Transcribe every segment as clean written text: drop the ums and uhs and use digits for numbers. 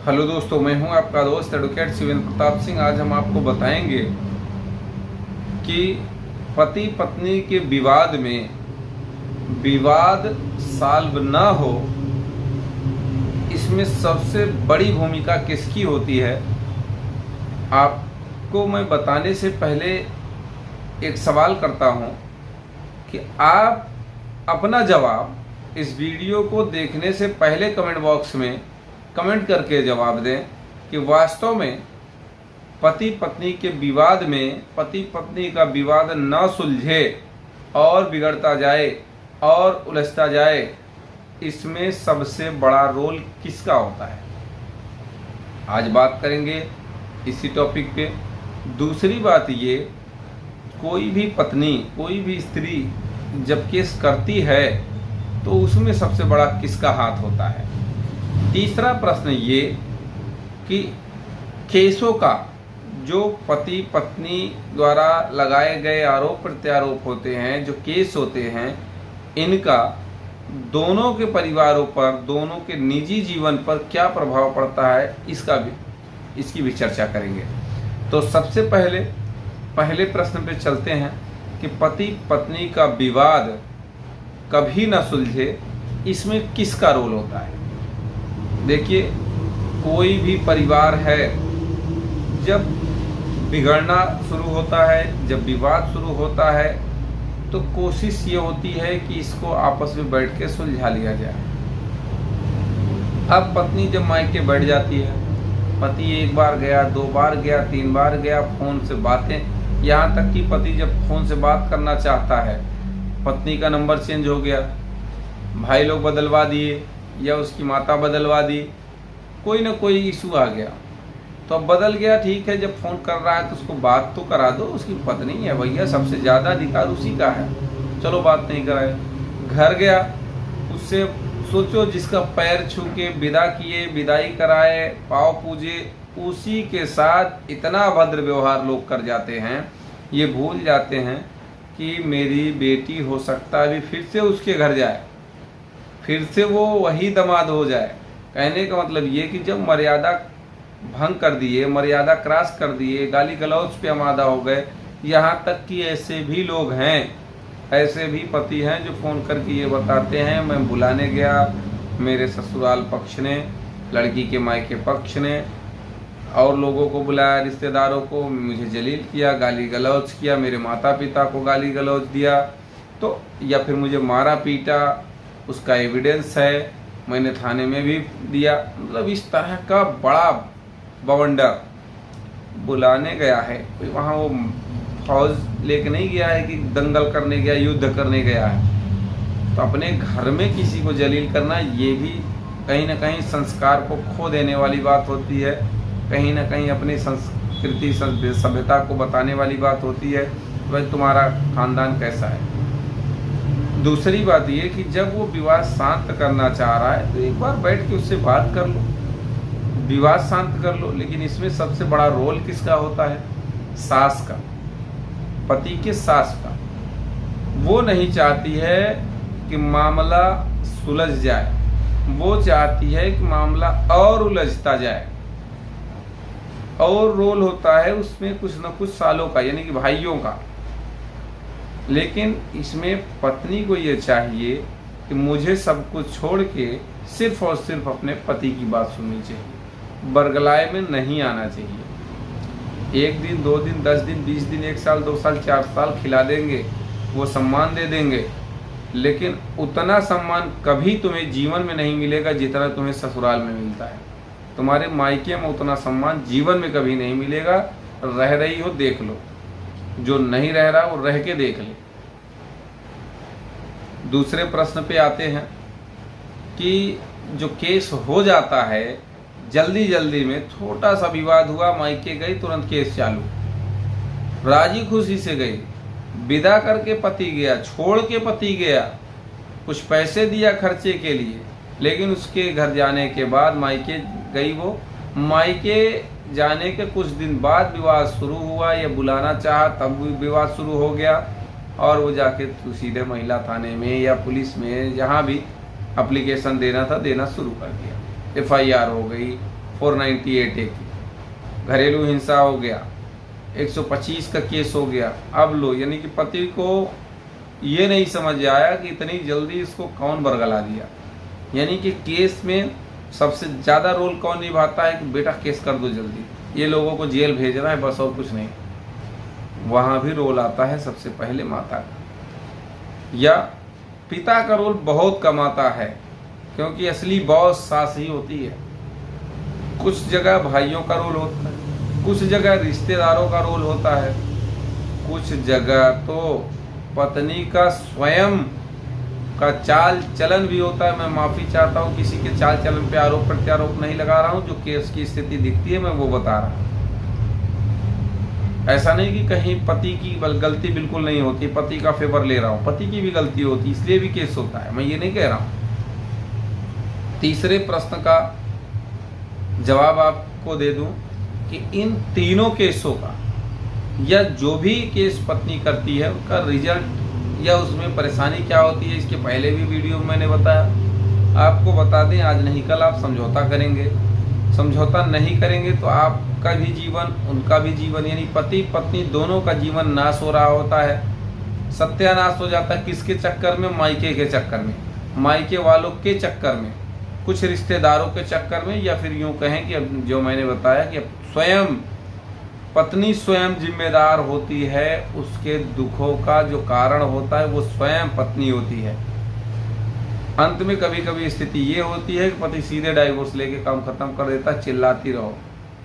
Hello दोस्तों, मैं हूं आपका दोस्त एडवोकेट शिवेंद्र प्रताप सिंह। आज हम आपको बताएंगे कि पति पत्नी के विवाद में विवाद सॉल्व ना हो, इसमें सबसे बड़ी भूमिका किसकी होती है। आपको मैं बताने से पहले एक सवाल करता हूं कि आप अपना जवाब इस वीडियो को देखने से पहले कमेंट बॉक्स में कमेंट करके जवाब दें कि वास्तव में पति पत्नी के विवाद में पति पत्नी का विवाद न सुलझे और बिगड़ता जाए और उलझता जाए, इसमें सबसे बड़ा रोल किसका होता है। आज बात करेंगे इसी टॉपिक पे। दूसरी बात ये, कोई भी पत्नी कोई भी स्त्री जब केस करती है तो उसमें सबसे बड़ा किसका हाथ होता है। तीसरा प्रश्न ये कि केसों का जो पति पत्नी द्वारा लगाए गए आरोप प्रत्यारोप होते हैं, जो केस होते हैं, इनका दोनों के परिवारों पर, दोनों के निजी जीवन पर क्या प्रभाव पड़ता है, इसकी भी चर्चा करेंगे। तो सबसे पहले प्रश्न पे चलते हैं कि पति पत्नी का विवाद कभी ना सुलझे, इसमें किसका रोल होता है। देखिए, कोई भी परिवार है, जब बिगड़ना शुरू होता है, जब विवाद शुरू होता है, तो कोशिश ये होती है कि इसको आपस में बैठ के सुलझा लिया जाए। अब पत्नी जब मायके बैठ जाती है, पति एक बार गया, 2 बार गया, 3 बार गया, फोन से बातें, यहाँ तक कि पति जब फोन से बात करना चाहता है, पत्नी का नंबर चेंज हो गया, भाई लोग बदलवा दिए या उसकी माता बदलवा दी, कोई ना कोई इशू आ गया, तो अब बदल गया, ठीक है, जब फ़ोन कर रहा है तो उसको बात तो करा दो। उसकी पत्नी है भैया, सबसे ज़्यादा अधिकार उसी का है, चलो बात नहीं कराए। घर गया, उससे सोचो जिसका पैर छू के विदा किए, विदाई कराए, पाँव पूजे, उसी के साथ इतना अभद्र व्यवहार लोग कर जाते हैं, ये भूल जाते हैं कि मेरी बेटी हो सकता है अभी फिर से उसके घर जाए, फिर से वो वही दामाद हो जाए। कहने का मतलब ये कि जब मर्यादा भंग कर दिए, मर्यादा क्रॉस कर दिए, गाली गलौज पे आमादा हो गए, यहाँ तक कि ऐसे भी लोग हैं, ऐसे भी पति हैं जो फ़ोन करके ये बताते हैं, मैं बुलाने गया, मेरे ससुराल पक्ष ने, लड़की के मायके पक्ष ने और लोगों को बुलाया, रिश्तेदारों को, मुझे जलील किया, गाली गलौज किया, मेरे माता पिता को गाली गलौज दिया, तो या फिर मुझे मारा पीटा, उसका एविडेंस है, मैंने थाने में भी दिया। मतलब इस तरह का बड़ा बवंडर बुलाने गया है, कोई वहाँ वो फौज लेके नहीं गया है कि दंगल करने गया, युद्ध करने गया है। तो अपने घर में किसी को जलील करना, ये भी कहीं ना कहीं संस्कार को खो देने वाली बात होती है, कहीं ना कहीं अपनी संस्कृति सभ्यता को बताने वाली बात होती है, भाई तुम्हारा खानदान कैसा है। दूसरी बात ये कि जब वो विवाद शांत करना चाह रहा है तो एक बार बैठ के उससे बात कर लो, विवाद शांत कर लो। लेकिन इसमें सबसे बड़ा रोल किसका होता है? सास का, पति के सास का। वो नहीं चाहती है कि मामला सुलझ जाए, वो चाहती है कि मामला और उलझता जाए। और रोल होता है उसमें कुछ न कुछ सालों का, यानी कि भाइयों का। लेकिन इसमें पत्नी को ये चाहिए कि मुझे सब कुछ छोड़ के सिर्फ और सिर्फ अपने पति की बात सुननी चाहिए, बरगलाए में नहीं आना चाहिए। 1 दिन, 2 दिन, 10 दिन, 20 दिन, 1 साल, 2 साल, 4 साल खिला देंगे, वो सम्मान दे देंगे, लेकिन उतना सम्मान कभी तुम्हें जीवन में नहीं मिलेगा जितना तुम्हें ससुराल में मिलता है। तुम्हारे मायके में उतना सम्मान जीवन में कभी नहीं मिलेगा। रह रही हो देख लो, जो नहीं रह रहा वो रह के देख ले। दूसरे प्रश्न पे आते हैं कि जो केस हो जाता है जल्दी जल्दी में, छोटा सा विवाद हुआ, मायके गई, तुरंत केस चालू, राजी खुशी से गई, विदा करके पति गया, छोड़ के पति गया, कुछ पैसे दिया खर्चे के लिए, लेकिन उसके घर जाने के बाद मायके गई, वो मायके जाने के कुछ दिन बाद विवाद शुरू हुआ, या बुलाना चाहा तब विवाद शुरू हो गया, और वो जाके सीधे महिला थाने में या पुलिस में, जहाँ भी एप्लीकेशन देना था देना शुरू कर दिया। FIR हो गई, 498 ए की। घरेलू हिंसा हो गया, 125 का केस हो गया। अब लो, यानी कि पति को ये नहीं समझ आया कि इतनी जल्दी इसको कौन बरगला दिया। यानी कि केस में सबसे ज़्यादा रोल कौन निभाता है कि बेटा केस कर दो जल्दी, ये लोगों को जेल भेज रहा है, बस और कुछ नहीं। वहाँ भी रोल आता है सबसे पहले माता का, या पिता का रोल बहुत कम आता है, क्योंकि असली बॉस सास ही होती है। कुछ जगह भाइयों का रोल होता है, कुछ जगह रिश्तेदारों का रोल होता है, कुछ जगह तो पत्नी का स्वयं का चाल चलन भी होता है। मैं माफ़ी चाहता हूँ, किसी के चाल चलन पे आरोप प्रत्यारोप नहीं लगा रहा हूँ, जो केस की स्थिति दिखती है मैं वो बता रहा हूँ। ऐसा नहीं कि कहीं पति की गलती बिल्कुल नहीं होती, पति का फेवर ले रहा हूँ, पति की भी गलती होती, इसलिए भी केस होता है, मैं ये नहीं कह रहा हूँ। तीसरे प्रश्न का जवाब आपको दे दूं कि इन तीनों केसों का या जो भी केस पत्नी करती है उसका रिजल्ट या उसमें परेशानी क्या होती है, इसके पहले भी वीडियो में मैंने बताया। आपको बता दें, आज नहीं कल आप समझौता करेंगे, समझौता नहीं करेंगे तो आपका भी जीवन उनका भी जीवन, यानी पति पत्नी दोनों का जीवन नाश हो रहा होता है, सत्यानाश हो जाता है। किसके चक्कर में? मायके के चक्कर में, मायके वालों के चक्कर में, कुछ रिश्तेदारों के चक्कर में, या फिर यूँ कहें कि अब जो मैंने बताया कि स्वयं पत्नी स्वयं जिम्मेदार होती है, उसके दुखों का जो कारण होता है वो स्वयं पत्नी होती है। अंत में कभी कभी स्थिति ये होती है कि पति सीधे डाइवोर्स लेके काम खत्म कर देता है, चिल्लाती रहो,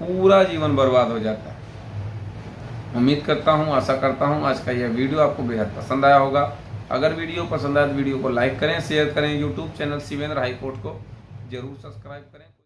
पूरा जीवन बर्बाद हो जाता है। उम्मीद करता हूँ, आशा करता हूँ आज का यह वीडियो आपको बेहद पसंद आया होगा। अगर वीडियो पसंद आए तो वीडियो को लाइक करें, शेयर करें, यूट्यूब चैनल शिवेंद्र हाईकोर्ट को जरूर सब्सक्राइब करें।